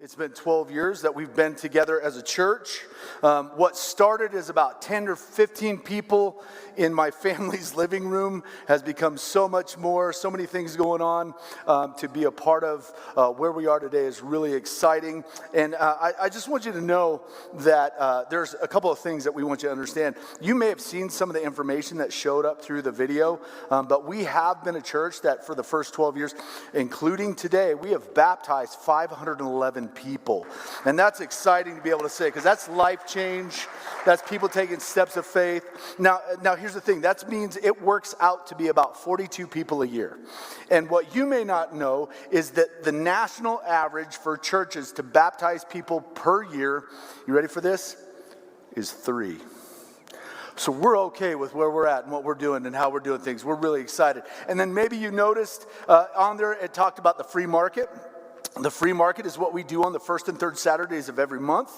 It's been 12 years that we've been together as a church. What started as about 10 or 15 people in my family's living room has become so much more, so many things going on. To be a part of where we are today is really exciting. And I just want you to know that there's a couple of things that we want you to understand. You may have seen some of the information that showed up through the video, but we have been a church that for the first 12 years, including today, we have baptized 511 people. And that's exciting to be able to say, because that's life change. That's people taking steps of faith. Now here's the thing. That means it works out to be about 42 people a year. And what you may not know is that the national average for churches to baptize people per year, you ready for this, is 3. So we're okay with where we're at and what we're doing and how we're doing things. We're really excited. And then maybe you noticed on there it talked about the free market. The free market is what we do on the first and third Saturdays of every month.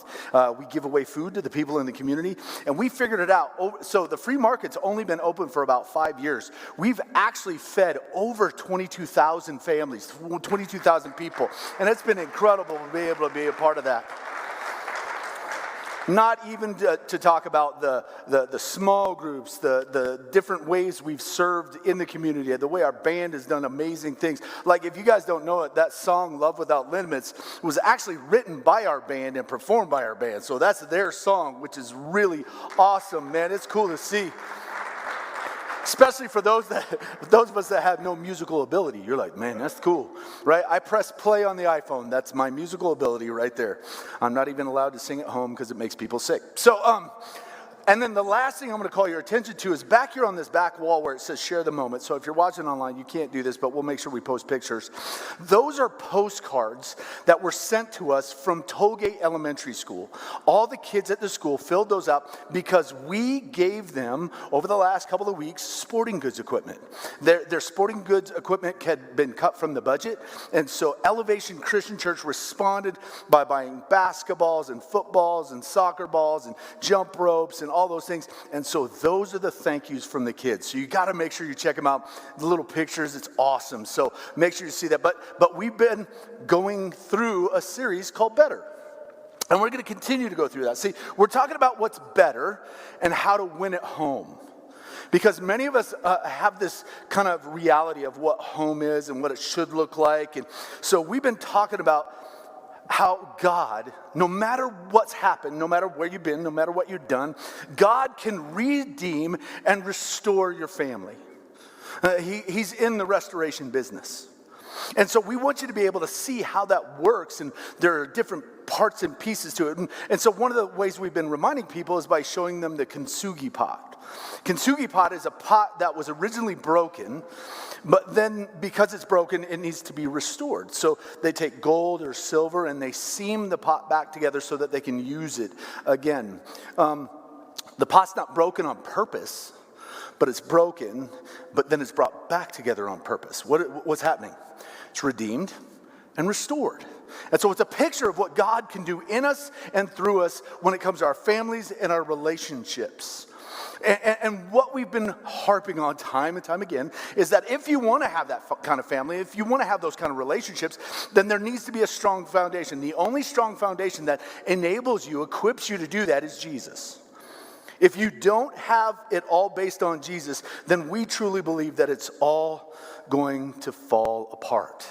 We give away food to the people in the community, and we figured it out. So the free market's only been open for about 5 years. We've actually fed over 22,000 families, 22,000 people, and it's been incredible to be able to be a part of that. Not even to talk about the small groups, the different ways we've served in the community, the way our band has done amazing things. Like, if you guys don't know it, that song, Love Without Limits, was actually written by our band and performed by our band. So that's their song, which is really awesome, man. It's cool to see. Especially for those of us that have no musical ability. You're like, man, that's cool, right? I press play on the iPhone. That's my musical ability right there. I'm not even allowed to sing at home because it makes people sick. So, and then the last thing I'm going to call your attention to is back here on this back wall where it says share the moment. So if you're watching online, you can't do this, but we'll make sure we post pictures. Those are postcards that were sent to us from Tollgate Elementary School. All the kids at the school filled those out because we gave them, over the last couple of weeks, sporting goods equipment. Their sporting goods equipment had been cut from the budget, and so Elevation Christian Church responded by buying basketballs and footballs and soccer balls and jump ropes and all those things. And so those are the thank yous from the kids. So you got to make sure you check them out. The little pictures, it's awesome. So make sure you see that. But we've been going through a series called Better. And we're going to continue to go through that. See, we're talking about what's better and how to win at home. Because many of us have this kind of reality of what home is and what it should look like. And so we've been talking about how God, no matter what's happened, no matter where you've been, no matter what you've done, God can redeem and restore your family. He's in the restoration business. And so we want you to be able to see how that works, and there are different parts and pieces to it. And so one of the ways we've been reminding people is by showing them the kintsugi pot. Kintsugi pot is a pot that was originally broken, but then because it's broken, it needs to be restored. So they take gold or silver and they seam the pot back together so that they can use it again. The pot's not broken on purpose, but it's broken, but then it's brought back together on purpose. What's happening? It's redeemed and restored. And so it's a picture of what God can do in us and through us when it comes to our families and our relationships. And what we've been harping on time and time again is that if you want to have that kind of family, if you want to have those kind of relationships, then there needs to be a strong foundation. The only strong foundation that enables you, equips you to do that is Jesus. If you don't have it all based on Jesus, then we truly believe that it's all going to fall apart.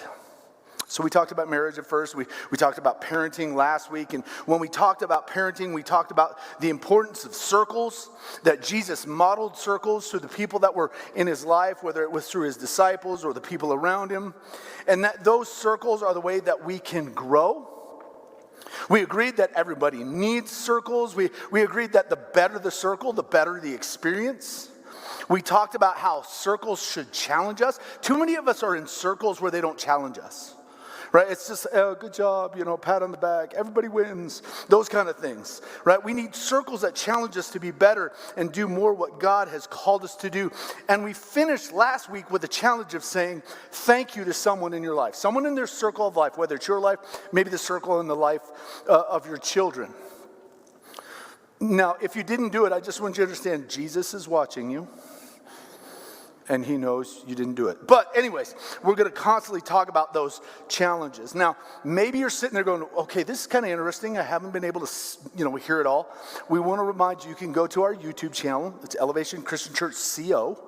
So we talked about marriage at first. We talked about parenting last week. And when we talked about parenting, we talked about the importance of circles, that Jesus modeled circles through the people that were in his life, whether it was through his disciples or the people around him. And that those circles are the way that we can grow. We agreed that everybody needs circles. We agreed that the better the circle, the better the experience. We talked about how circles should challenge us. Too many of us are in circles where they don't challenge us. Right? It's just, oh, good job, pat on the back, everybody wins, those kind of things, right? We need circles that challenge us to be better and do more what God has called us to do. And we finished last week with a challenge of saying thank you to someone in your life, someone in their circle of life, whether it's your life, maybe the circle in the life of your children. Now, if you didn't do it, I just want you to understand Jesus is watching you. And he knows you didn't do it. But anyways, we're going to constantly talk about those challenges. Now, maybe you're sitting there going, okay, this is kind of interesting. I haven't been able to, hear it all. We want to remind you, you can go to our YouTube channel. It's Elevation Christian Church CO,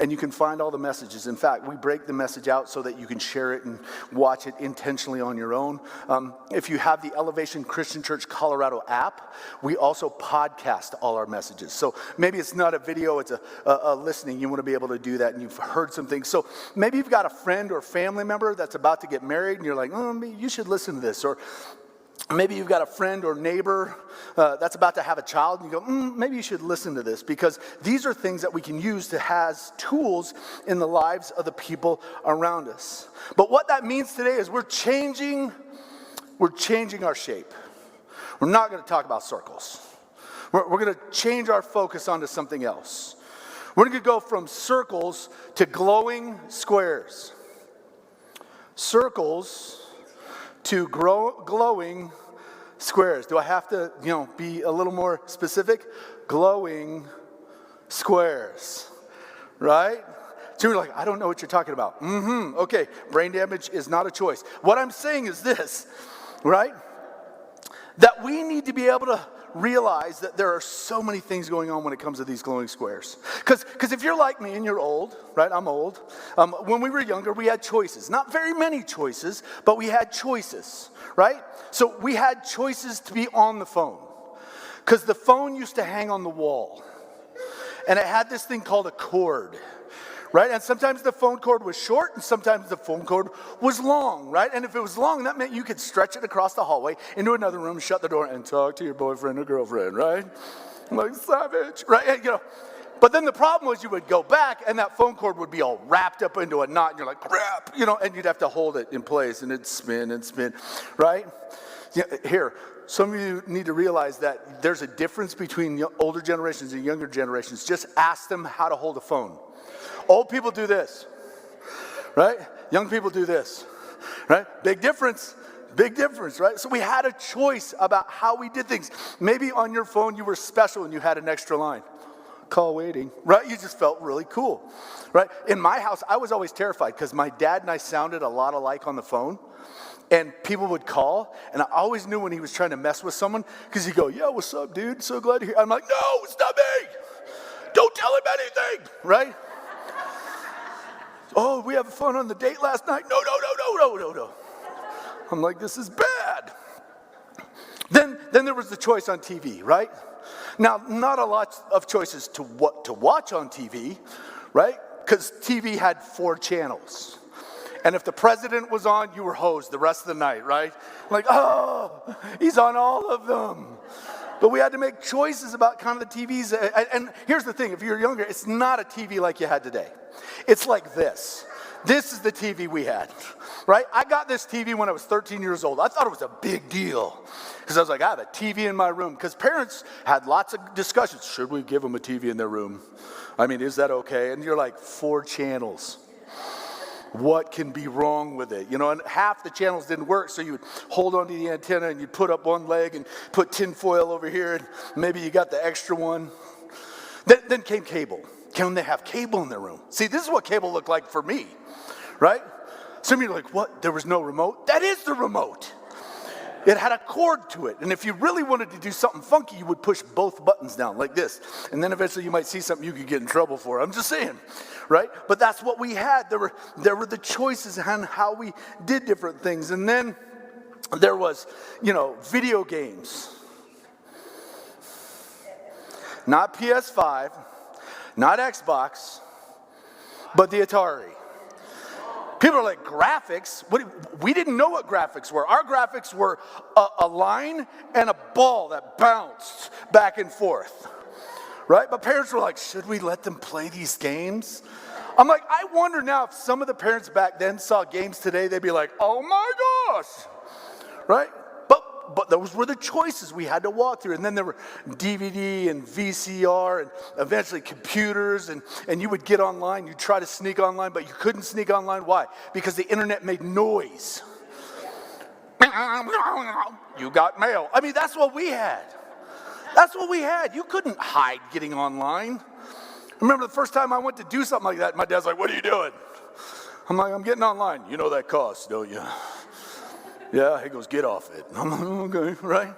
and you can find all the messages. In fact, we break the message out so that you can share it and watch it intentionally on your own. If you have the Elevation Christian Church Colorado app, we also podcast all our messages. So maybe it's not a video, it's a listening. You want to be able to do that, and you've heard some things. So maybe you've got a friend or family member that's about to get married, and you're like, you should listen to this. Or maybe you've got a friend or neighbor that's about to have a child, and you go, maybe you should listen to this, because these are things that we can use to as tools in the lives of the people around us. But what that means today is we're changing our shape. We're not going to talk about circles. We're going to change our focus onto something else. We're going to go from circles to glowing squares. Circles to glowing squares. Do I have to, be a little more specific? Glowing squares, right? So you're like, I don't know what you're talking about. Okay, brain damage is not a choice. What I'm saying is this, right? That we need to be able to realize that there are so many things going on when it comes to these glowing squares. Because if you're like me and you're old, right? I'm old. When we were younger, we had choices. Not very many choices, but we had choices, right? So we had choices to be on the phone. Because the phone used to hang on the wall. And it had this thing called a cord. Right? And sometimes the phone cord was short, and sometimes the phone cord was long, right? And if it was long, that meant you could stretch it across the hallway into another room, shut the door, and talk to your boyfriend or girlfriend, right? I'm like, savage, right? But then the problem was you would go back, and that phone cord would be all wrapped up into a knot, and you're like, crap, and you'd have to hold it in place, and it'd spin and spin, right? Here, some of you need to realize that there's a difference between older generations and younger generations. Just ask them how to hold a phone. Old people do this, right? Young people do this, right? Big difference, right? So we had a choice about how we did things. Maybe on your phone you were special and you had an extra line. Call waiting, right? You just felt really cool, right? In my house, I was always terrified because my dad and I sounded a lot alike on the phone. And people would call, and I always knew when he was trying to mess with someone, because he'd go, yeah, what's up, dude? So glad to hear. I'm like, no, it's not me. Don't tell him anything, right? Oh, we have fun on the date last night. No. I'm like, this is bad. Then there was the choice on TV, right? Now, not a lot of choices to what to watch on TV, right? Because TV had 4 channels. And if the president was on, you were hosed the rest of the night, right? Like, oh, he's on all of them. But we had to make choices about kind of the TVs. And here's the thing, if you're younger, it's not a TV like you had today. It's like this. This is the TV we had, right? I got this TV when I was 13 years old. I thought it was a big deal because I was like, I have a TV in my room. Because parents had lots of discussions. Should we give them a TV in their room? I mean, is that okay? And you're like, 4 channels. What can be wrong with it? And half the channels didn't work, so you would hold onto the antenna and you'd put up one leg and put tin foil over here, and maybe you got the extra one. Then came cable. Can they have cable in their room? See, this is what cable looked like for me, right? Some of you are like, what? There was no remote? That is the remote. It had a cord to it. And if you really wanted to do something funky, you would push both buttons down like this. And then eventually you might see something you could get in trouble for. I'm just saying, right? But that's what we had. There were the choices on how we did different things. And then there was, video games. Not PS5, not Xbox, but the Atari. People are like, graphics? We didn't know what graphics were. Our graphics were a line and a ball that bounced back and forth, right? But parents were like, should we let them play these games? I'm like, I wonder now if some of the parents back then saw games today, they'd be like, oh my gosh, right? But those were the choices we had to walk through. And then there were DVD and VCR and eventually computers. And you would get online. You'd try to sneak online, but you couldn't sneak online. Why? Because the internet made noise. You got mail. I mean, that's what we had. That's what we had. You couldn't hide getting online, Remember the first time I went to do something like that, my dad's like, what are you doing? I'm like, I'm getting online. You know that costs, don't you? Yeah, he goes, get off it. I'm like, okay, right?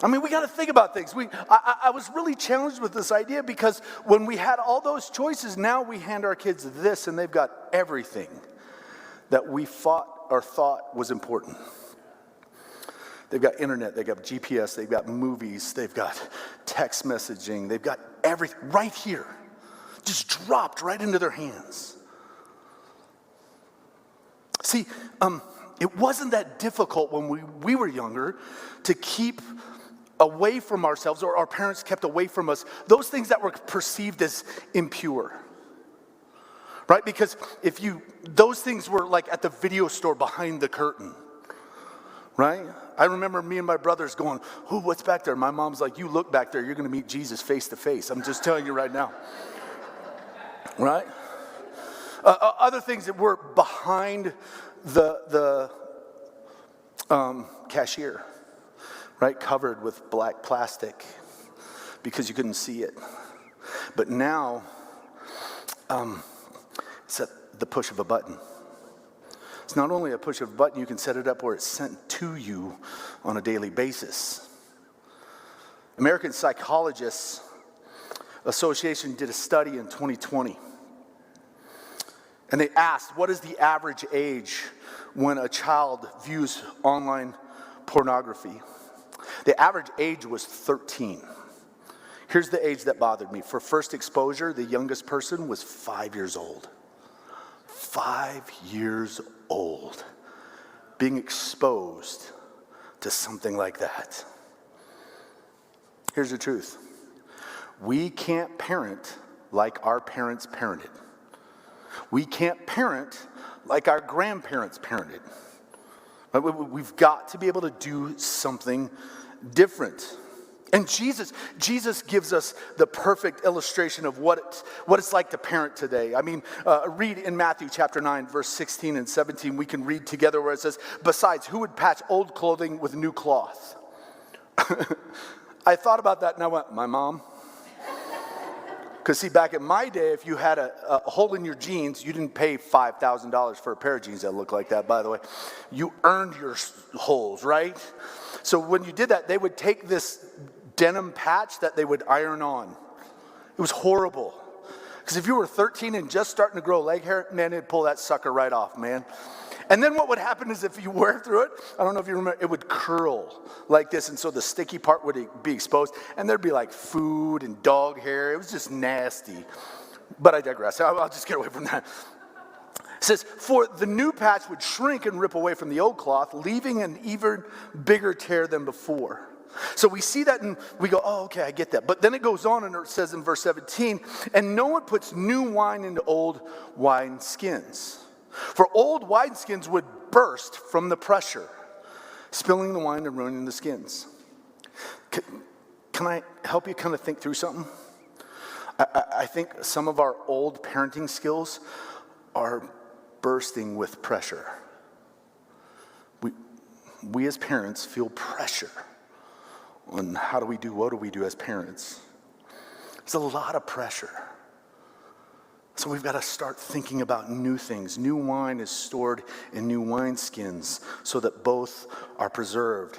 I mean, we got to think about things. I was really challenged with this idea because when we had all those choices, now we hand our kids this and they've got everything that we fought or thought was important. They've got internet, they've got GPS, they've got movies, they've got text messaging, they've got everything right here, just dropped right into their hands. See, it wasn't that difficult when we were younger to keep away from ourselves, or our parents kept away from us, those things that were perceived as impure. Right? Because those things were like at the video store behind the curtain. Right? I remember me and my brothers going, "Ooh, what's back there?" My mom's like, "You look back there, you're going to meet Jesus face to face. I'm just telling you right now." Right? Other things that were behind the cashier, right? Covered with black plastic because you couldn't see it. But now, it's at the push of a button. It's not only a push of a button, you can set it up where it's sent to you on a daily basis. American Psychologists Association did a study in 2020. And they asked, what is the average age when a child views online pornography? The average age was 13. Here's the age that bothered me. For first exposure, the youngest person was 5 years old. 5 years old. Being exposed to something like that. Here's the truth. We can't parent like our parents parented. We can't parent like our grandparents parented. We've got to be able to do something different. And Jesus gives us the perfect illustration of what it's like to parent today. I mean, read in Matthew chapter 9, verse 16 and 17. We can read together where it says, "Besides, who would patch old clothing with new cloth?" I thought about that and I went, my mom. Because see, back in my day, if you had a hole in your jeans, you didn't pay $5,000 for a pair of jeans that looked like that, by the way. You earned your holes, right? So when you did that, they would take this denim patch that they would iron on. It was horrible. Because if you were 13 and just starting to grow leg hair, man, it'd pull that sucker right off, man. And then what would happen is if you wear through it, I don't know if you remember, it would curl like this. And so the sticky part would be exposed. And there'd be like food and dog hair. It was just nasty. But I digress. I'll just get away from that. It says, for the new patch would shrink and rip away from the old cloth, leaving an even bigger tear than before. So we see that and we go, oh, okay, I get that. But then it goes on and it says in verse 17, and no one puts new wine into old wine skins. For old wineskins would burst from the pressure, spilling the wine and ruining the skins. Can I help you kind of think through something? I think some of our old parenting skills are bursting with pressure. We as parents feel pressure on what do we do as parents. There's a lot of pressure. So we've got to start thinking about new things. New wine is stored in new wineskins so that both are preserved.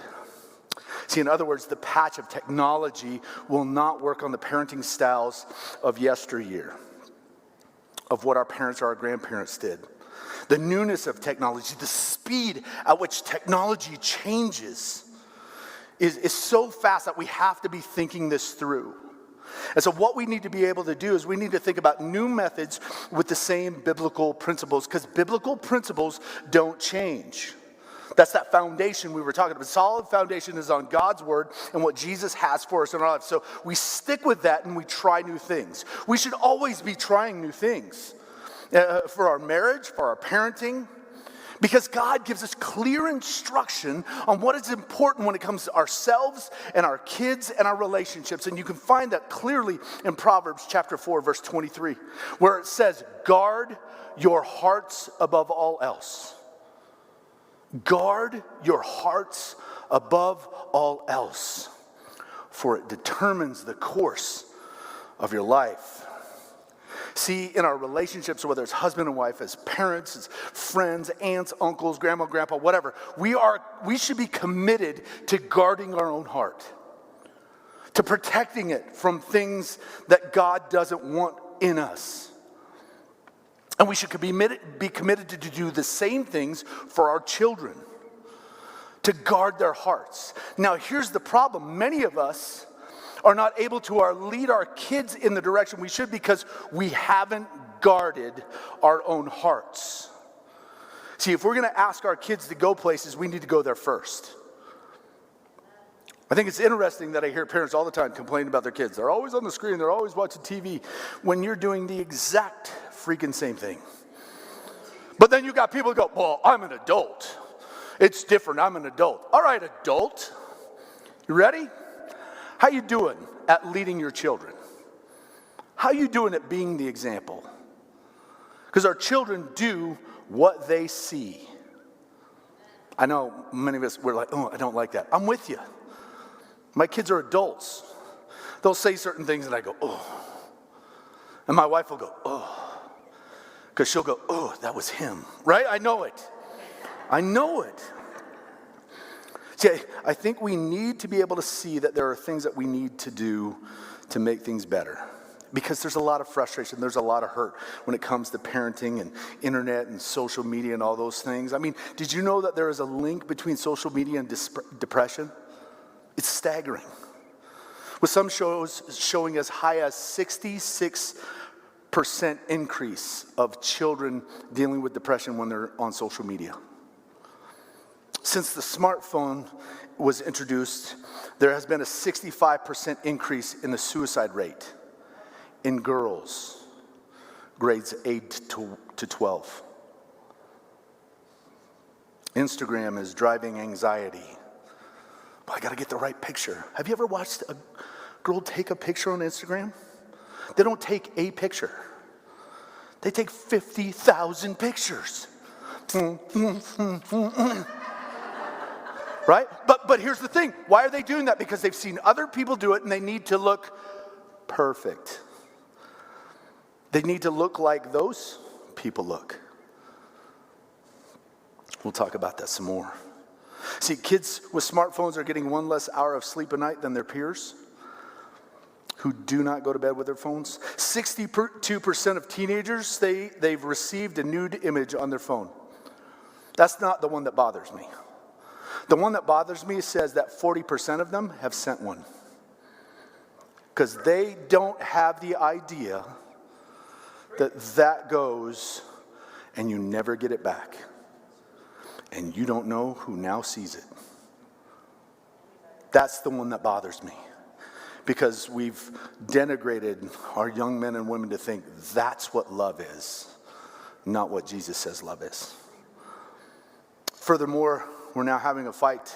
See, in other words, the patch of technology will not work on the parenting styles of yesteryear, of what our parents or our grandparents did. The newness of technology, the speed at which technology changes is so fast that we have to be thinking this through. And so what we need to be able to do is we need to think about new methods with the same biblical principles, because biblical principles don't change. That's that foundation we were talking about. Solid foundation is on God's word and what Jesus has for us in our lives. So we stick with that and we try new things. We should always be trying new things for our marriage, for our parenting, because God gives us clear instruction on what is important when it comes to ourselves and our kids and our relationships. And you can find that clearly in Proverbs chapter 4, verse 23, where it says, guard your hearts above all else. Guard your hearts above all else, for it determines the course of your life. See, in our relationships, whether it's husband and wife, as parents, as friends, aunts, uncles, grandma, grandpa, whatever, we should be committed to guarding our own heart, to protecting it from things that God doesn't want in us. And we should be committed to do the same things for our children, to guard their hearts. Now, here's the problem. Many of us are not able to lead our kids in the direction we should because we haven't guarded our own hearts. See, if we're going to ask our kids to go places, we need to go there first. I think it's interesting that I hear parents all the time complain about their kids. They're always on the screen, they're always watching TV, when you're doing the exact freaking same thing. But then you got people who go, well, I'm an adult. It's different, I'm an adult. All right, adult, you ready? How you doing at leading your children? How you doing at being the example? Because our children do what they see. I know many of us, we're like, oh, I don't like that. I'm with you. My kids are adults. They'll say certain things and I go, oh. And my wife will go, oh. Because she'll go, oh, that was him. Right? I know it. I know it. See, I think we need to be able to see that there are things that we need to do to make things better. Because there's a lot of frustration, there's a lot of hurt when it comes to parenting and internet and social media and all those things. I mean, did you know that there is a link between social media and depression? It's staggering. With some shows showing as high as 66% increase of children dealing with depression when they're on social media. Since the smartphone was introduced, there has been a 65% increase in the suicide rate in girls, grades 8 to 12. Instagram is driving anxiety. But I got to get the right picture. Have you ever watched a girl take a picture on Instagram? They don't take a picture. They take 50,000 pictures. Right? But here's the thing. Why are they doing that? Because they've seen other people do it and they need to look perfect. They need to look like those people look. We'll talk about that some more. See, kids with smartphones are getting one less hour of sleep a night than their peers who do not go to bed with their phones. 62% of teenagers say they've received a nude image on their phone. That's not the one that bothers me. The one that bothers me says that 40% of them have sent one. Because they don't have the idea that goes and you never get it back. And you don't know who now sees it. That's the one that bothers me. Because we've denigrated our young men and women to think that's what love is, not what Jesus says love is. Furthermore, we're now having a fight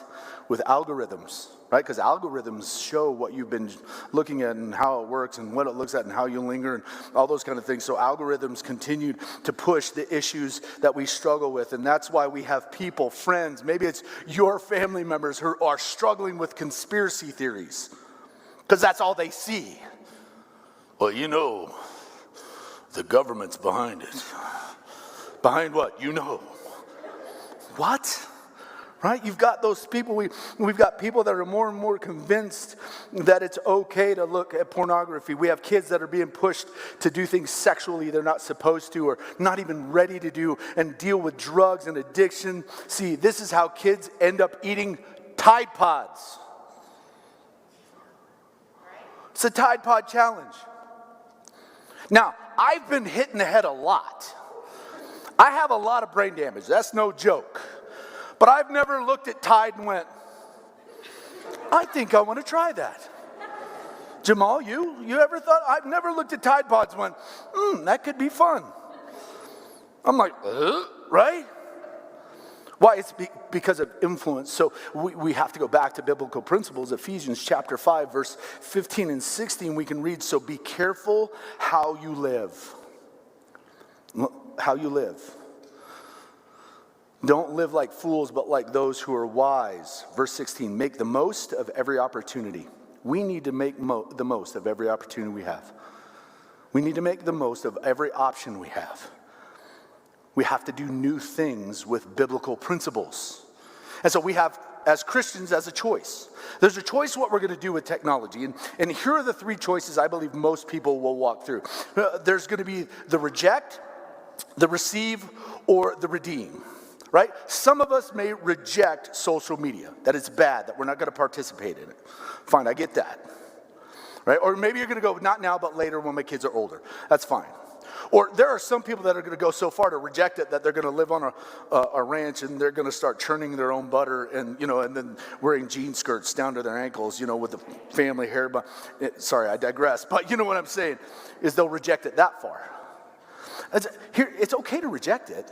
with algorithms, right? Because algorithms show what you've been looking at and how it works and what it looks at and how you linger and all those kind of things. So algorithms continue to push the issues that we struggle with. And that's why we have people, friends, maybe it's your family members who are struggling with conspiracy theories. Because that's all they see. Well, you know, the government's behind it. Behind what? You know. What? Right? You've got those people, we've got people that are more and more convinced that it's okay to look at pornography. We have kids that are being pushed to do things sexually they're not supposed to or not even ready to do and deal with drugs and addiction. See, this is how kids end up eating Tide Pods. It's a Tide Pod challenge. Now, I've been hit in the head a lot. I have a lot of brain damage. That's no joke. But I've never looked at Tide and went, I think I want to try that. Jamal, you ever thought? I've never looked at Tide Pods and went, that could be fun. I'm like, right? Why? It's because of influence. So we have to go back to biblical principles. Ephesians chapter 5, verse 15 and 16, we can read, so be careful how you live. How you live. Don't live like fools, but like those who are wise. Verse 16, make the most of every opportunity. We need to make the most of every opportunity we have. We need to make the most of every option we have. We have to do new things with biblical principles. And so we have, as Christians, as a choice. There's a choice what we're going to do with technology. And here are the three choices I believe most people will walk through. There's going to be the reject, the receive, or the redeem. Right? Some of us may reject social media, that it's bad, that we're not going to participate in it. Fine, I get that. Right? Or maybe you're going to go, not now, but later when my kids are older. That's fine. Or there are some people that are going to go so far to reject it that they're going to live on a ranch and they're going to start churning their own butter and then wearing jean skirts down to their ankles, with the family hair. But sorry, I digress. But you know what I'm saying is they'll reject it that far. It's okay to reject it.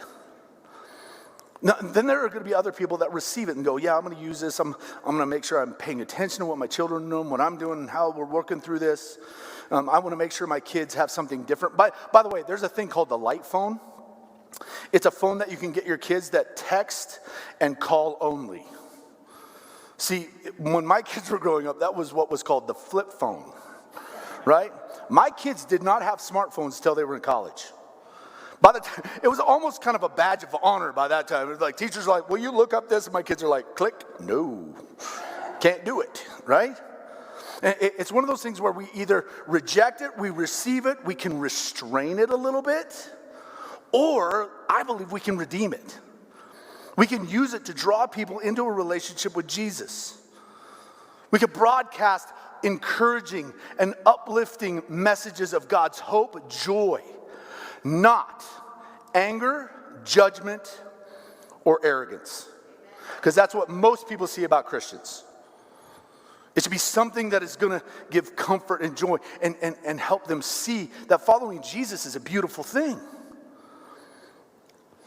Now, then there are going to be other people that receive it and go, yeah, I'm going to use this. I'm going to make sure I'm paying attention to what my children are doing, what I'm doing, how we're working through this. I want to make sure my kids have something different. By the way, there's a thing called the light phone. It's a phone that you can get your kids that text and call only. See, when my kids were growing up, that was what was called the flip phone, right? My kids did not have smartphones until they were in college. By the time, it was almost kind of a badge of honor by that time. It was like teachers are like, will you look up this? And my kids are like, click, no, can't do it, right? And it's one of those things where we either reject it, we receive it, we can restrain it a little bit, or I believe we can redeem it. We can use it to draw people into a relationship with Jesus. We can broadcast encouraging and uplifting messages of God's hope, joy, not anger, judgment, or arrogance. Because that's what most people see about Christians. It should be something that is going to give comfort and joy and help them see that following Jesus is a beautiful thing.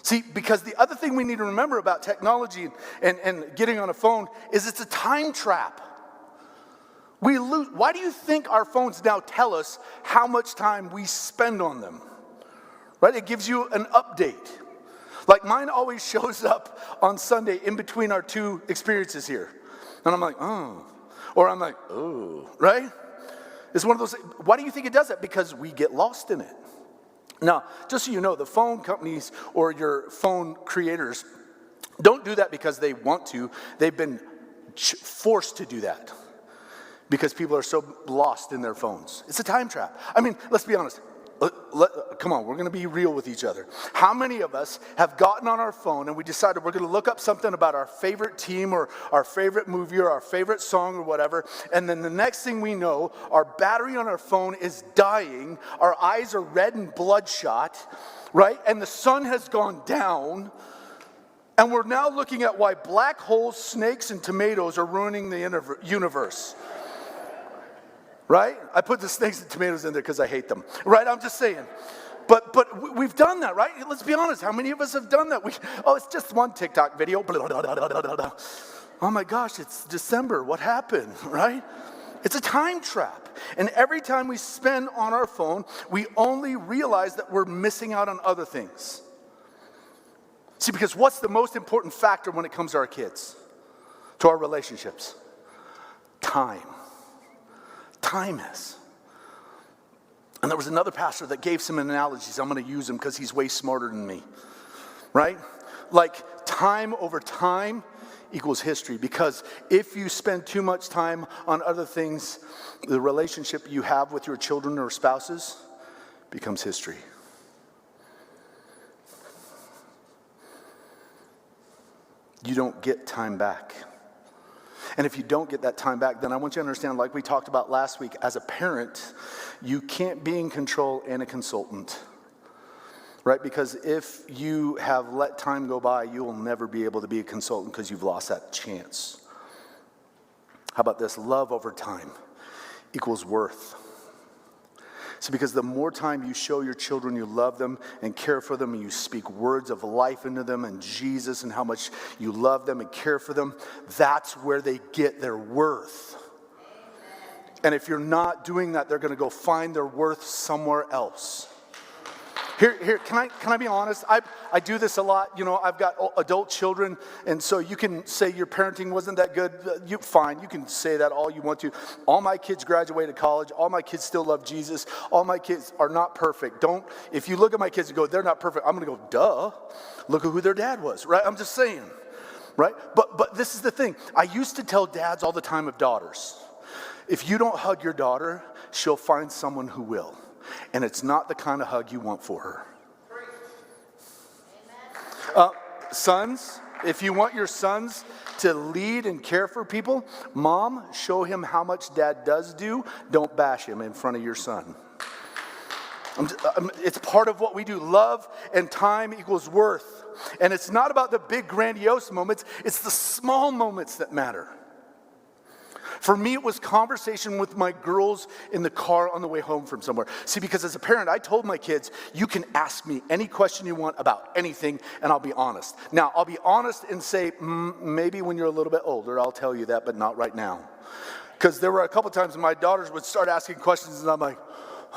See, because the other thing we need to remember about technology and getting on a phone is it's a time trap. We lose. Why do you think our phones now tell us how much time we spend on them? Right? It gives you an update. Like mine always shows up on Sunday in between our two experiences here. And I'm like, oh. Or I'm like, oh, right? It's one of those, why do you think it does that? Because we get lost in it. Now, just so you know, the phone companies or your phone creators don't do that because they want to. They've been forced to do that because people are so lost in their phones. It's a time trap. I mean, let's be honest. Come on, we're going to be real with each other. How many of us have gotten on our phone and we decided we're going to look up something about our favorite team or our favorite movie or our favorite song or whatever, and then the next thing we know, our battery on our phone is dying, our eyes are red and bloodshot, right? And the sun has gone down, and we're now looking at why black holes, snakes, and tomatoes are ruining the universe. Right? I put the snakes and tomatoes in there because I hate them. Right? I'm just saying. But we've done that, right? Let's be honest. How many of us have done that? It's just one TikTok video. Blah, blah, blah, blah, blah. Oh my gosh, it's December. What happened? Right? It's a time trap. And every time we spend on our phone, we only realize that we're missing out on other things. See, because what's the most important factor when it comes to our kids? To our relationships? Time. Time is. And there was another pastor that gave some analogies. I'm going to use him because he's way smarter than me. Right? Like time over time equals history. Because if you spend too much time on other things, the relationship you have with your children or spouses becomes history. You don't get time back. And if you don't get that time back, then I want you to understand, like we talked about last week, as a parent, you can't be in control and a consultant, right? Because if you have let time go by, you will never be able to be a consultant because you've lost that chance. How about this? Love over time equals worth. So because the more time you show your children you love them and care for them, and you speak words of life into them and Jesus and how much you love them and care for them, that's where they get their worth. And if you're not doing that, they're going to go find their worth somewhere else. Here, can I be honest? I do this a lot. You know, I've got adult children, and so you can say your parenting wasn't that good. Fine, you can say that all you want to. All my kids graduated college. All my kids still love Jesus. All my kids are not perfect. If you look at my kids and go, they're not perfect, I'm going to go, duh. Look at who their dad was, right? I'm just saying, right? But this is the thing. I used to tell dads all the time of daughters, if you don't hug your daughter, she'll find someone who will. And it's not the kind of hug you want for her. Sons, if you want your sons to lead and care for people, mom, show him how much dad does do. Don't bash him in front of your son. It's part of what we do. Love and time equals worth. And it's not about the big grandiose moments. It's the small moments that matter. For me, it was conversation with my girls in the car on the way home from somewhere. See, because as a parent, I told my kids, you can ask me any question you want about anything, and I'll be honest. Now, I'll be honest and say, maybe when you're a little bit older, I'll tell you that, but not right now. Because there were a couple times when my daughters would start asking questions, and I'm like,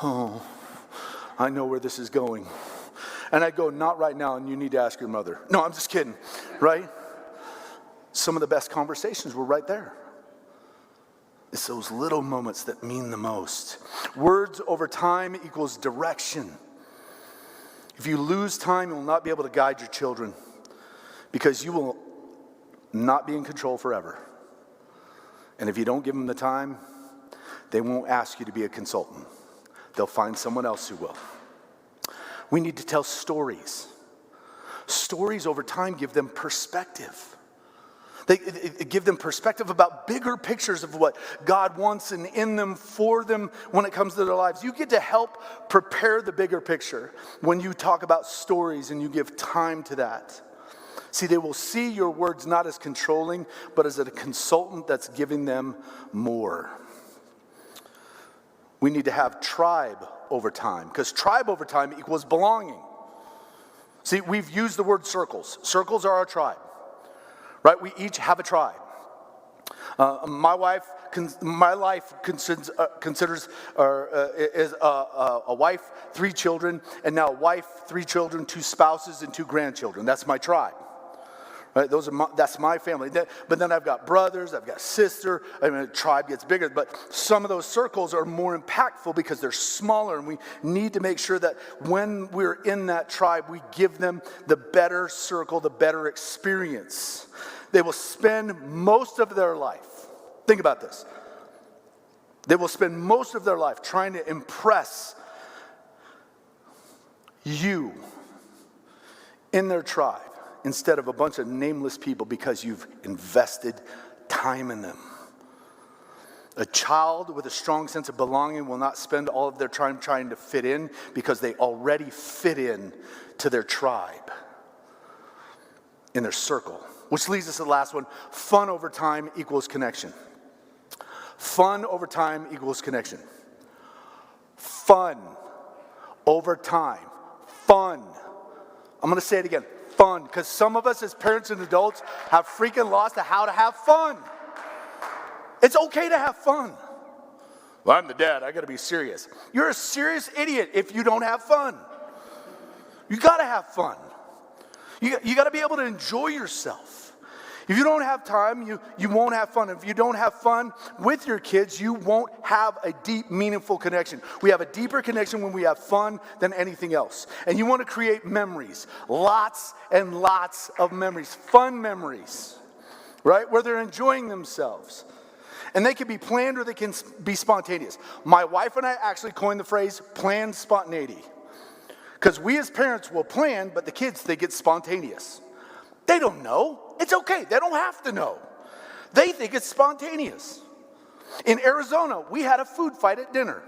oh, I know where this is going. And I'd go, not right now, and you need to ask your mother. No, I'm just kidding, right? Some of the best conversations were right there. It's those little moments that mean the most. Words over time equals direction. If you lose time, you will not be able to guide your children because you will not be in control forever. And if you don't give them the time, they won't ask you to be a consultant. They'll find someone else who will. We need to tell stories. Stories over time give them perspective. They give them perspective about bigger pictures of what God wants and in them for them when it comes to their lives. You get to help prepare the bigger picture when you talk about stories and you give time to that. See, they will see your words not as controlling, but as a consultant that's giving them more. We need to have tribe over time, because tribe over time equals belonging. See, we've used the word circles. Circles are our tribe. Right, we each have a tribe. My life considers is a wife, 3 children, and now a wife, 3 children, 2 spouses, and 2 grandchildren. That's my tribe. Right, that's my family. But then I've got brothers, I've got sister. I mean, the tribe gets bigger, but some of those circles are more impactful because they're smaller, and we need to make sure that when we're in that tribe, we give them the better circle, the better experience. They will spend most of their life, think about this, they will spend most of their life trying to impress you in their tribe instead of a bunch of nameless people because you've invested time in them. A child with a strong sense of belonging will not spend all of their time trying to fit in because they already fit in to their tribe, in their circle. Which leads us to the last one. Fun over time equals connection. Fun over time equals connection. Fun over time. Fun. I'm going to say it again. Fun. Because some of us as parents and adults have freaking lost how to have fun. It's okay to have fun. Well, I'm the dad. I got to be serious. You're a serious idiot if you don't have fun. You got to have fun. You got to be able to enjoy yourself. If you don't have time, you won't have fun. If you don't have fun with your kids, you won't have a deep, meaningful connection. We have a deeper connection when we have fun than anything else. And you want to create memories, lots and lots of memories, fun memories, right? Where they're enjoying themselves. And they can be planned or they can be spontaneous. My wife and I actually coined the phrase planned spontaneity. Because we as parents will plan, but the kids, they get spontaneous. They don't know. It's okay. They don't have to know. They think it's spontaneous. In Arizona, we had a food fight at dinner.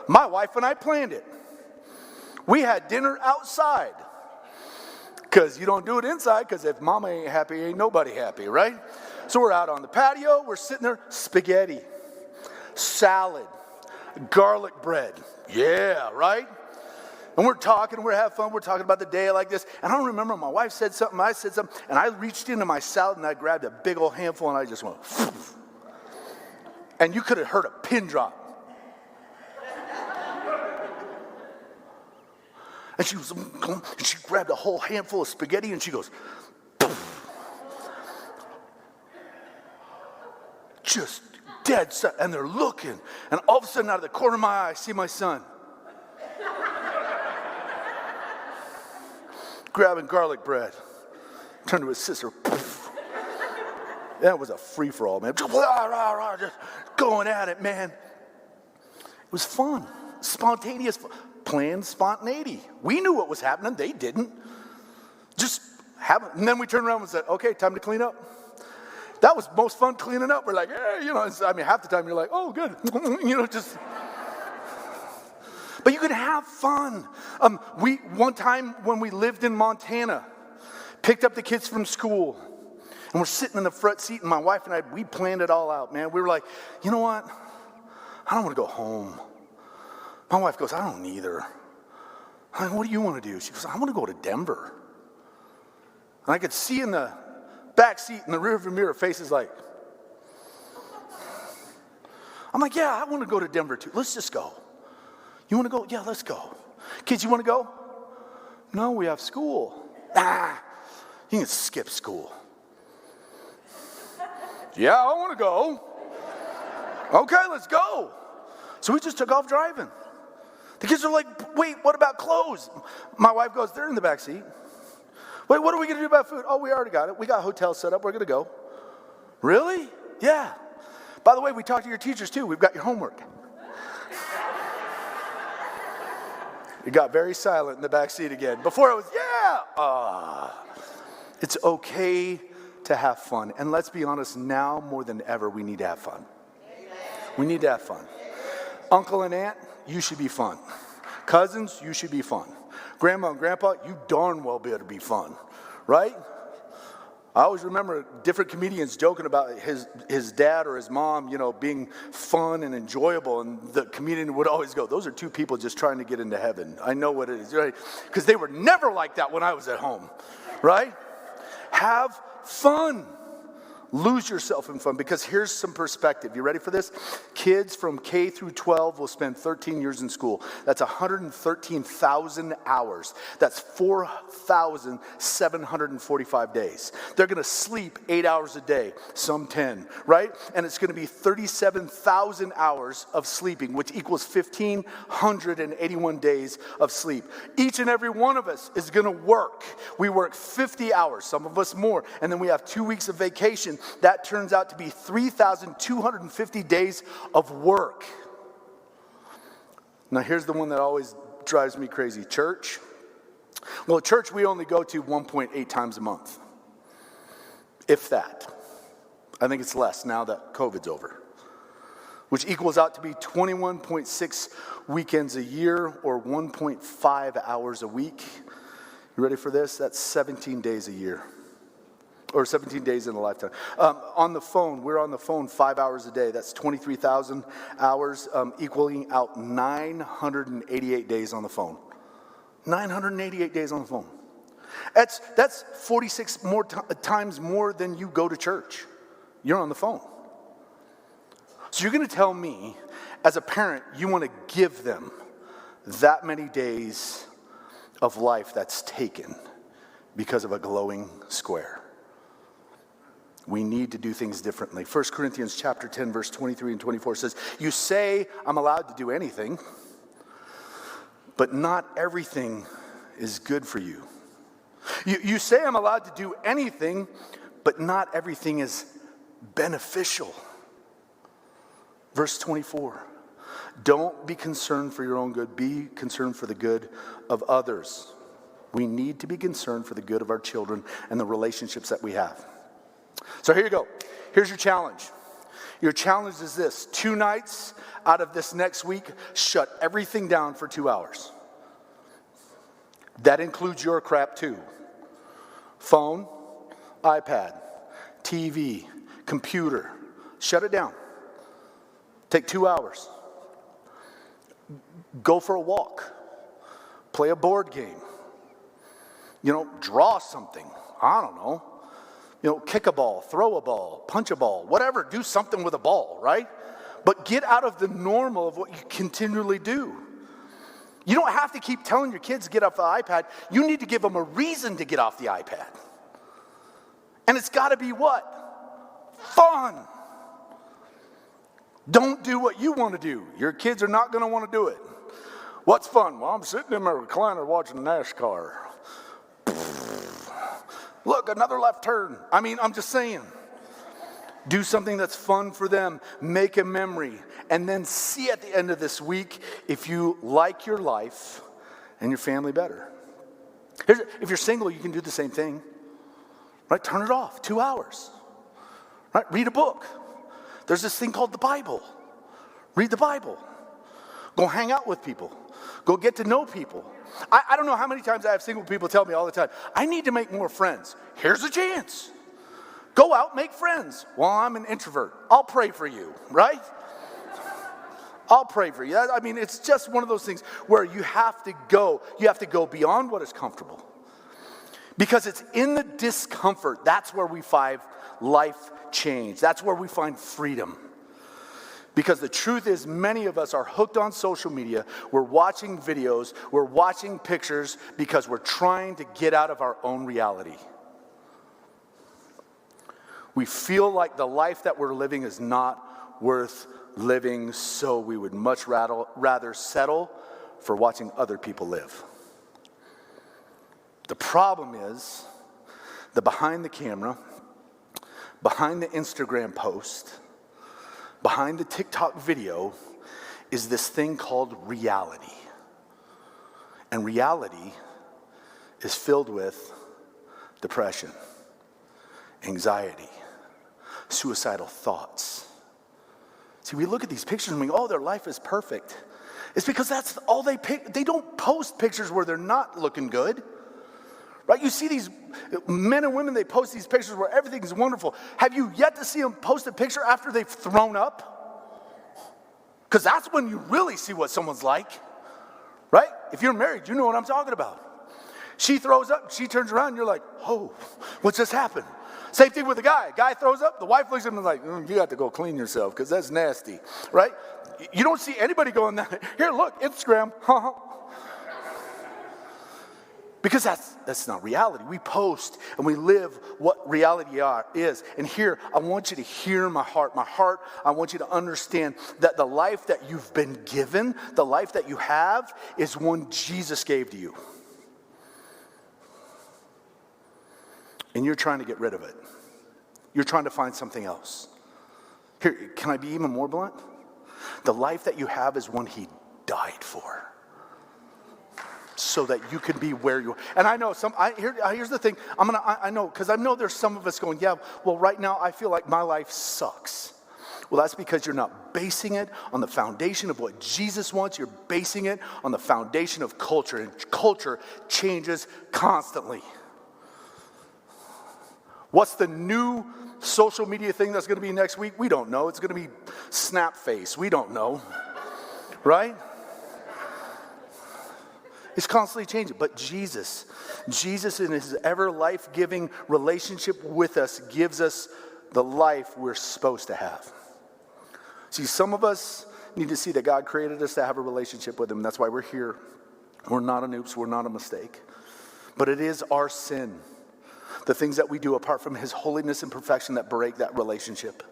My wife and I planned it. We had dinner outside. Because you don't do it inside, because if mama ain't happy, ain't nobody happy, right? So we're out on the patio. We're sitting there, spaghetti, salad, garlic bread. Yeah, right? And we're talking, we're having fun, we're talking about the day like this. And I don't remember, my wife said something, I said something, and I reached into my salad and I grabbed a big old handful and I just went, and you could have heard a pin drop. And she grabbed a whole handful of spaghetti and she goes, poof. Just dead set. And they're looking. And all of a sudden, out of the corner of my eye, I see my son grabbing garlic bread. Turned to his sister. Poof. That was a free-for-all, man. Just going at it, man. It was fun. Spontaneous fun. Planned spontaneity. We knew what was happening. They didn't. Just happen. And then we turned around and said, okay, time to clean up. That was most fun cleaning up. We're like, half the time you're like, oh, good. Just. But you could have fun. One time when we lived in Montana, picked up the kids from school, and we're sitting in the front seat, and my wife and I, we planned it all out, man. We were like, you know what? I don't want to go home. My wife goes, I don't either. I'm like, what do you want to do? She goes, I want to go to Denver. And I could see in the back seat in the rearview mirror faces like, I'm like, yeah, I want to go to Denver too. Let's just go. You want to go? Yeah, let's go. Kids, you want to go? No, we have school. You can skip school. Yeah, I want to go. Okay, let's go. So we just took off driving. The kids are like, wait, what about clothes? My wife goes, they're in the back seat. Wait, what are we going to do about food? Oh, we already got it. We got hotels set up. We're going to go. Really? Yeah. By the way, we talked to your teachers too. We've got your homework. It got very silent in the back seat again. Before it was, yeah. It's okay to have fun. And let's be honest, now more than ever, we need to have fun. We need to have fun. Uncle and aunt, you should be fun. Cousins, you should be fun. Grandma and grandpa, you darn well better be fun, right? I always remember different comedians joking about his dad or his mom, being fun and enjoyable. And the comedian would always go, those are two people just trying to get into heaven. I know what it is, right? Because they were never like that when I was at home, right? Have fun. Lose yourself in fun, because here's some perspective. You ready for this? Kids from K through 12 will spend 13 years in school. That's 113,000 hours. That's 4,745 days. They're going to sleep 8 hours a day, some 10, right? And it's going to be 37,000 hours of sleeping, which equals 1,581 days of sleep. Each and every one of us is going to work. We work 50 hours, some of us more, and then we have 2 weeks of vacation. That turns out to be 3,250 days of work. Now here's the one that always drives me crazy. Church. Well, church we only go to 1.8 times a month. If that. I think it's less now that COVID's over. Which equals out to be 21.6 weekends a year, or 1.5 hours a week. You ready for this? That's 17 days a year. Or 17 days in a lifetime. On the phone, we're on the phone 5 hours a day. That's 23,000 hours, equaling out 988 days on the phone. 988 days on the phone. That's 46 more times more than you go to church. You're on the phone. So you're going to tell me, as a parent, you want to give them that many days of life that's taken because of a glowing square. We need to do things differently. 1 Corinthians chapter 10, verse 23 and 24 says, you say I'm allowed to do anything, but not everything is good for you. You say I'm allowed to do anything, but not everything is beneficial. Verse 24, don't be concerned for your own good. Be concerned for the good of others. We need to be concerned for the good of our children and the relationships that we have. So here you go. Here's your challenge. Your challenge is this. 2 nights out of this next week, shut everything down for 2 hours. That includes your crap too. Phone, iPad, TV, computer. Shut it down. Take 2 hours. Go for a walk. Play a board game. Draw something. I don't know. Kick a ball, throw a ball, punch a ball, whatever. Do something with a ball, right? But get out of the normal of what you continually do. You don't have to keep telling your kids to get off the iPad. You need to give them a reason to get off the iPad. And it's got to be what? Fun. Don't do what you want to do. Your kids are not going to want to do it. What's fun? Well, I'm sitting in my recliner watching NASCAR. Look, another left turn. I mean, I'm just saying. Do something that's fun for them. Make a memory. And then see at the end of this week if you like your life and your family better. If you're single, you can do the same thing. Right? Turn it off. 2 hours. Right? Read a book. There's this thing called the Bible. Read the Bible. Go hang out with people. Go get to know people. I don't know how many times I have single people tell me all the time, I need to make more friends. Here's a chance. Go out, make friends. Well, I'm an introvert. I'll pray for you, right? I'll pray for you. I mean, it's just one of those things where you have to go. You have to go beyond what is comfortable. Because it's in the discomfort, that's where we find life change. That's where we find freedom. Because the truth is, many of us are hooked on social media. We're watching videos. We're watching pictures because we're trying to get out of our own reality. We feel like the life that we're living is not worth living, so we would much rather settle for watching other people live. The problem is, the behind the camera, behind the Instagram post, behind the TikTok video is this thing called reality. And reality is filled with depression, anxiety, suicidal thoughts. See, we look at these pictures and we go, oh, their life is perfect. It's because that's all they pick. They don't post pictures where they're not looking good. Right? You see these men and women, they post these pictures where everything is wonderful. Have you yet to see them post a picture after they've thrown up? Because that's when you really see what someone's like. Right? If you're married, you know what I'm talking about. She throws up, she turns around, and you're like, oh, what's just happened? Same thing with the guy. Guy throws up, the wife looks at him and is like, you have to go clean yourself because that's nasty. Right? You don't see anybody going that. Here, look, Instagram. Because that's not reality. We post and we live what reality is. And here, I want you to hear my heart. My heart, I want you to understand that the life that you've been given, the life that you have, is one Jesus gave to you. And you're trying to get rid of it. You're trying to find something else. Here, can I be even more blunt? The life that you have is one He died for. So that you can be where you are. And I know here's the thing. I know, because I know there's some of us going, yeah, well, right now I feel like my life sucks. Well, that's because you're not basing it on the foundation of what Jesus wants. You're basing it on the foundation of culture. And culture changes constantly. What's the new social media thing that's going to be next week? We don't know. It's going to be Snap Face. We don't know. Right? It's constantly changing. But Jesus in His ever life-giving relationship with us gives us the life we're supposed to have. See, some of us need to see that God created us to have a relationship with Him. That's why we're here. We're not an oops. We're not a mistake. But it is our sin, the things that we do apart from His holiness and perfection, that break that relationship.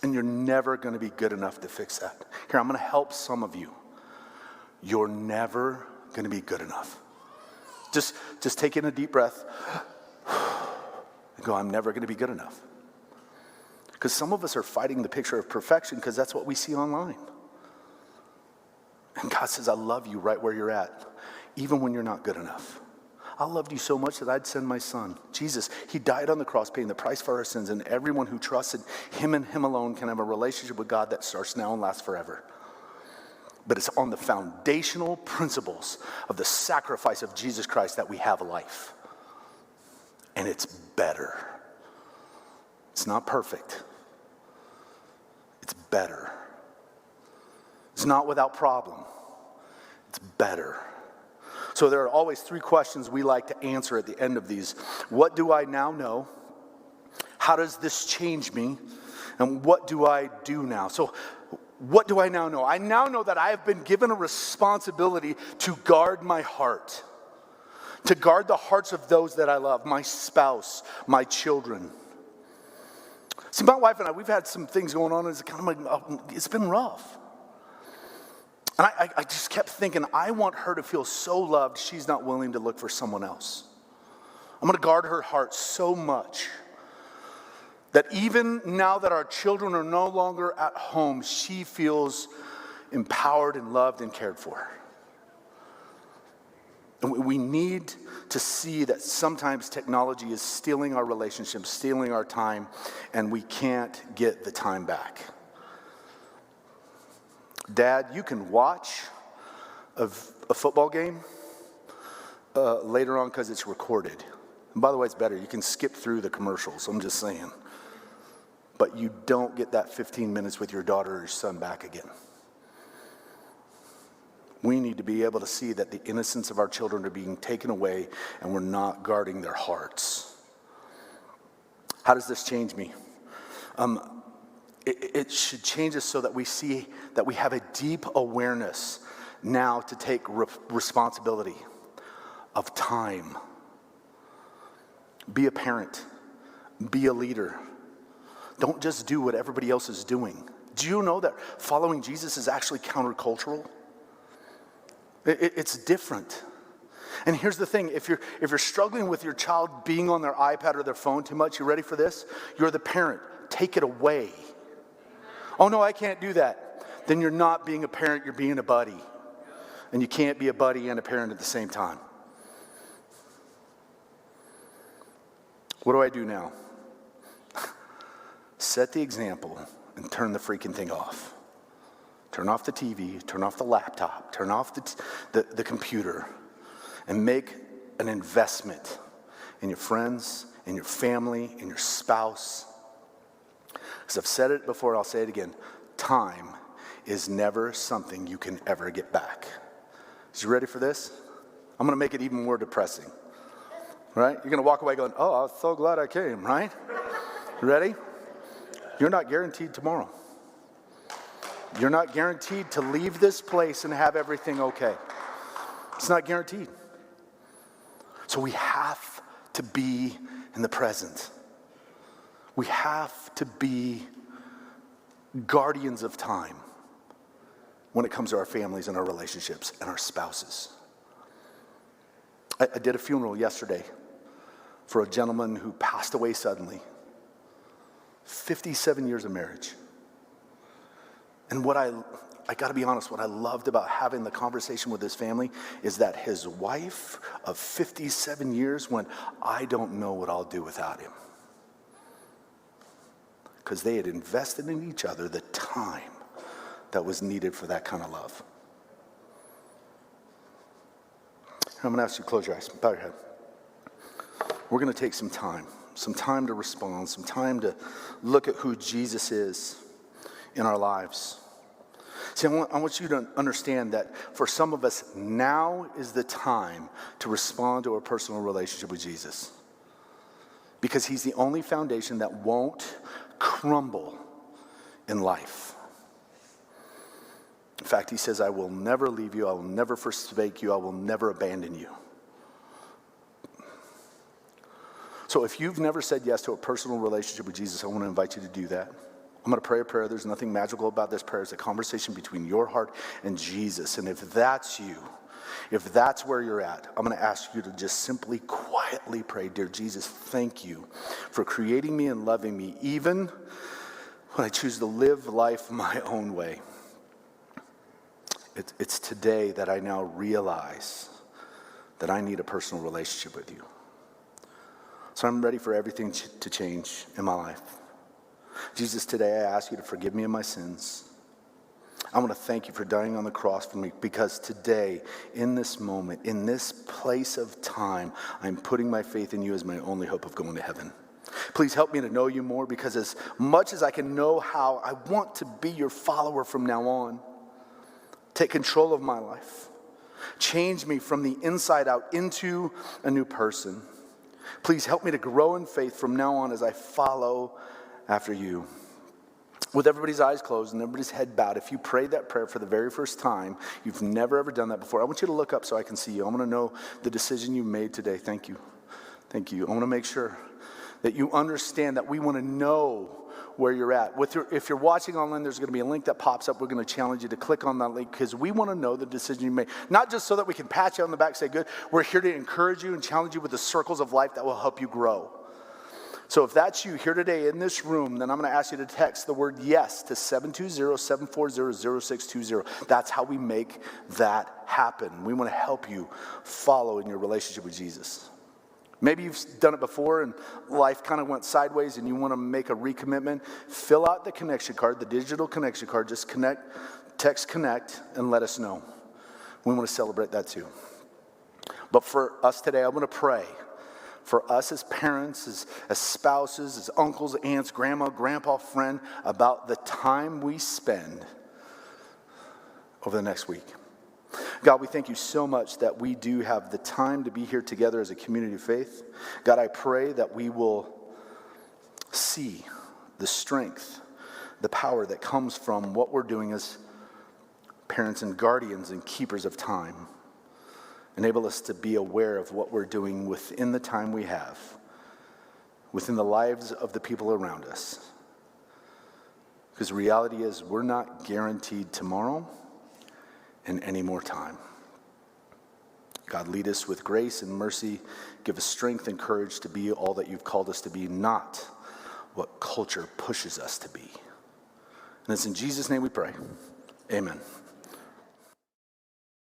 And you're never going to be good enough to fix that. Here, I'm going to help some of you. You're never going to be good enough. Just take in a deep breath and go, I'm never going to be good enough. Because some of us are fighting the picture of perfection because that's what we see online. And God says, I love you right where you're at, even when you're not good enough. I loved you so much that I'd send my son. Jesus, He died on the cross paying the price for our sins, and everyone who trusted Him and Him alone can have a relationship with God that starts now and lasts forever. But it's on the foundational principles of the sacrifice of Jesus Christ that we have life. And it's better. It's not perfect. It's better. It's not without problem. It's better. So there are always 3 questions we like to answer at the end of these. What do I now know? How does this change me? And what do I do now? So what do I now know? I now know that I have been given a responsibility to guard my heart, to guard the hearts of those that I love, my spouse, my children. See, my wife and I, we've had some things going on, and it's been rough. And I just kept thinking, I want her to feel so loved, she's not willing to look for someone else. I'm going to guard her heart so much that even now that our children are no longer at home, she feels empowered and loved and cared for. And we need to see that sometimes technology is stealing our relationships, stealing our time, and we can't get the time back. Dad, you can watch a football game later on because it's recorded. And by the way, it's better. You can skip through the commercials, I'm just saying. But you don't get that 15 minutes with your daughter or your son back again. We need to be able to see that the innocence of our children are being taken away and we're not guarding their hearts. How does this change me? It should change us so that we see that we have a deep awareness now to take responsibility of time. Be a parent. Be a leader. Don't just do what everybody else is doing. Do you know that following Jesus is actually countercultural? It's different. And here's the thing, if you're struggling with your child being on their iPad or their phone too much, you ready for this? You're the parent. Take it away. Oh no, I can't do that. Then you're not being a parent, you're being a buddy. And you can't be a buddy and a parent at the same time. What do I do now? Set the example and turn the freaking thing off. Turn off the TV, turn off the laptop, turn off the computer, and make an investment in your friends, in your family, in your spouse. Because I've said it before, I'll say it again. Time is never something you can ever get back. Is you ready for this? I'm going to make it even more depressing. Right? You're going to walk away going, oh, I'm so glad I came, right? Ready? You're not guaranteed tomorrow. You're not guaranteed to leave this place and have everything okay. It's not guaranteed. So we have to be in the present. We have to be guardians of time when it comes to our families and our relationships and our spouses. I did a funeral yesterday for a gentleman who passed away suddenly. 57 years of marriage. And what I got to be honest, what I loved about having the conversation with his family is that his wife of 57 years went, I don't know what I'll do without him. Because they had invested in each other the time that was needed for that kind of love. I'm going to ask you to close your eyes, bow your head. We're going to take some time to respond, some time to look at who Jesus is in our lives. See, I want you to understand that for some of us, now is the time to respond to a personal relationship with Jesus. Because he's the only foundation that won't crumble in life. In fact, he says, I will never leave you, I will never forsake you, I will never abandon you. So if you've never said yes to a personal relationship with Jesus, I want to invite you to do that. I'm going to pray a prayer. There's nothing magical about this prayer. It's a conversation between your heart and Jesus. And if that's you, if that's where you're at, I'm going to ask you to just simply, quietly pray, Dear Jesus, thank you for creating me and loving me, even when I choose to live life my own way. It's today that I now realize that I need a personal relationship with you. So I'm ready for everything to change in my life. Jesus, today I ask you to forgive me of my sins. I want to thank you for dying on the cross for me, because today, in this moment, in this place of time, I'm putting my faith in you as my only hope of going to heaven. Please help me to know you more, because as much as I can know how, I want to be your follower from now on. Take control of my life. Change me from the inside out into a new person. Please help me to grow in faith from now on as I follow after you. with everybody's eyes closed and everybody's head bowed, if you prayed that prayer for the very first time, you've never ever done that before, I want you to look up so I can see you. I want to know the decision you made today. Thank you. Thank you. I want to make sure that you understand that we want to know where you're at. If you're watching online, there's going to be a link that pops up. We're going to challenge you to click on that link because we want to know the decision you made. Not just so that we can pat you on the back and say, good. We're here to encourage you and challenge you with the circles of life that will help you grow. So if that's you here today in this room, then I'm going to ask you to text the word yes to 720-740-0620. That's how we make that happen. We want to help you follow in your relationship with Jesus. Maybe you've done it before and life kind of went sideways and you want to make a recommitment. Fill out the connection card, the digital connection card. Just text connect, and let us know. We want to celebrate that too. But for us today, I want to pray for us as parents, as spouses, as uncles, aunts, grandma, grandpa, friend, about the time we spend over the next week. God, we thank you so much that we do have the time to be here together as a community of faith. God, I pray that we will see the strength, the power that comes from what we're doing as parents and guardians and keepers of time. Enable us to be aware of what we're doing within the time we have, within the lives of the people around us. Because the reality is we're not guaranteed tomorrow and any more time. God, lead us with grace and mercy. Give us strength and courage to be all that you've called us to be, not what culture pushes us to be. And it's in Jesus' name we pray. Amen.